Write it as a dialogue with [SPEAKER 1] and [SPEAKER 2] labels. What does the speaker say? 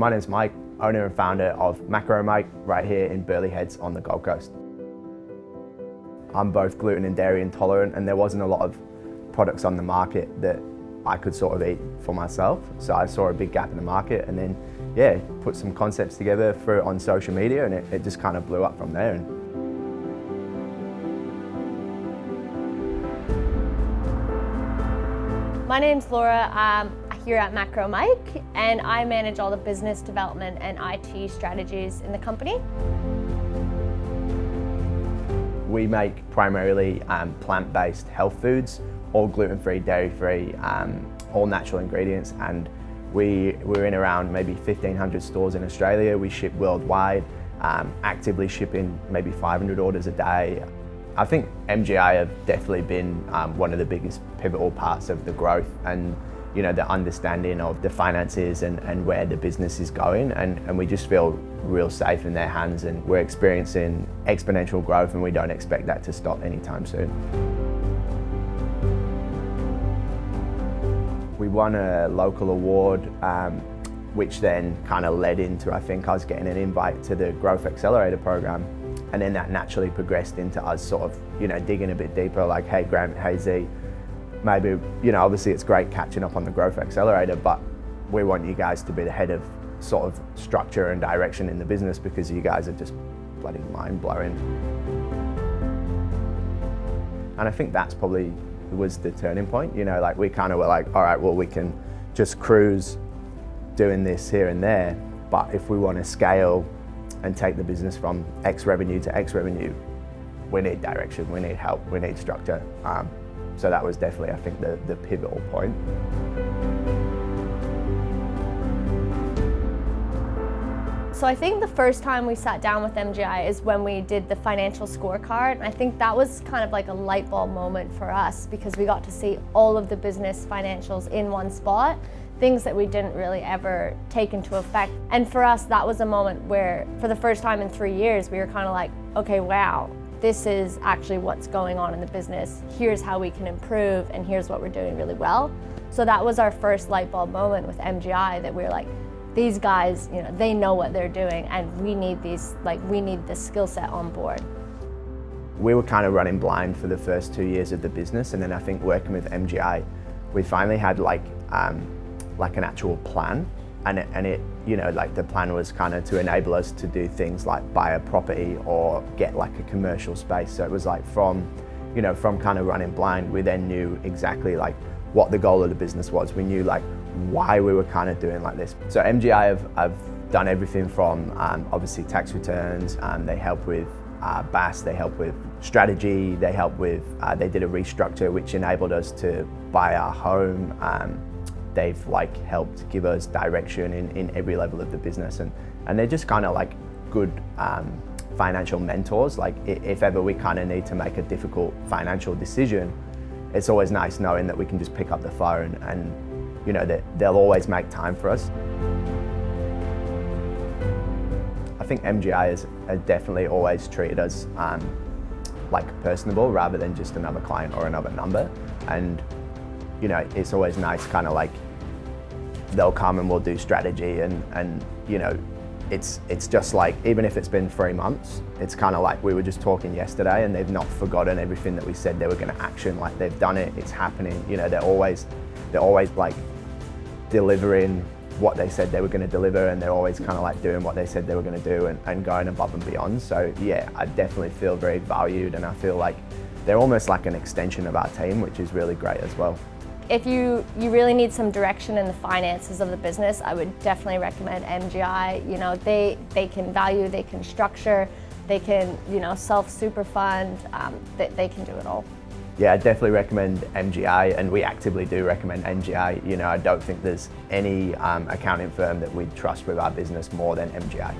[SPEAKER 1] My name's Mike, owner and founder of Macro Mike right here in Burleigh Heads on the Gold Coast. I'm both gluten and dairy intolerant, and there wasn't a lot of products on the market that I could sort of eat for myself. So I saw a big gap in the market, and then put some concepts together for it on social media, and it just kind of blew up from there.
[SPEAKER 2] My name's Laura. I'm here at Macro Mike, and I manage all the business development and IT strategies in the company.
[SPEAKER 1] We make primarily plant-based health foods, all gluten-free, dairy-free, all natural ingredients, and we're in around maybe 1,500 stores in Australia. We ship worldwide, actively shipping maybe 500 orders a day. I think MGI have definitely been one of the biggest pivotal parts of the growth and the understanding of the finances and where the business is going, and we just feel real safe in their hands, and we're experiencing exponential growth, and we don't expect that to stop anytime soon. We won a local award, which then kind of led into, I think, us getting an invite to the Growth Accelerator program. And then that naturally progressed into us sort of, digging a bit deeper, like, hey Grant, hey Z, maybe, obviously it's great catching up on the Growth Accelerator, but we want you guys to be the head of sort of structure and direction in the business, because you guys are just bloody mind-blowing. And I think that's probably was the turning point, like we kind of were like, all right, well, we can just cruise doing this here and there, but if we want to scale and take the business from X revenue to X revenue, we need direction, we need help, we need structure. So that was definitely, I think, the pivotal point.
[SPEAKER 2] So I think the first time we sat down with MGI is when we did the financial scorecard. And I think that was kind of like a light bulb moment for us, because we got to see all of the business financials in one spot, things that we didn't really ever take into effect. And for us, that was a moment where, for the first time in 3 years, we were kind of like, okay, wow, this is actually what's going on in the business. Here's how we can improve, and here's what we're doing really well. So that was our first light bulb moment with MGI, that we were like, these guys, they know what they're doing, and we need we need this skill set on board.
[SPEAKER 1] We were kind of running blind for the first 2 years of the business, and then I think working with MGI, we finally had like an actual plan, and it the plan was kind of to enable us to do things like buy a property or get like a commercial space. So it was like from kind of running blind, we then knew exactly like what the goal of the business was. We knew like why we were kind of doing like this. So MGI have done everything from obviously tax returns, they help with BAS, they help with strategy, they help with, they did a restructure which enabled us to buy our home. They've helped give us direction in every level of the business, and they're just kind of like good financial mentors. Like if ever we kind of need to make a difficult financial decision, it's always nice knowing that we can just pick up the phone and that they'll always make time for us. I think MGI has definitely always treated us like personable rather than just another client or another number, and it's always nice kind of like they'll come and we'll do strategy, and it's just like, even if it's been 3 months, it's kind of like we were just talking yesterday, and they've not forgotten everything that we said they were going to action. Like they've done it, it's happening. They're always like delivering what they said they were going to deliver, and they're always kind of like doing what they said they were going to do, and going above and beyond. So yeah, I definitely feel very valued, and I feel like they're almost like an extension of our team, which is really great as well.
[SPEAKER 2] If you really need some direction in the finances of the business, I would definitely recommend MGI. They can value, they can structure, they can self-super fund, they can do it all.
[SPEAKER 1] Yeah, I definitely recommend MGI, and we actively do recommend MGI. I don't think there's any accounting firm that we trust with our business more than MGI.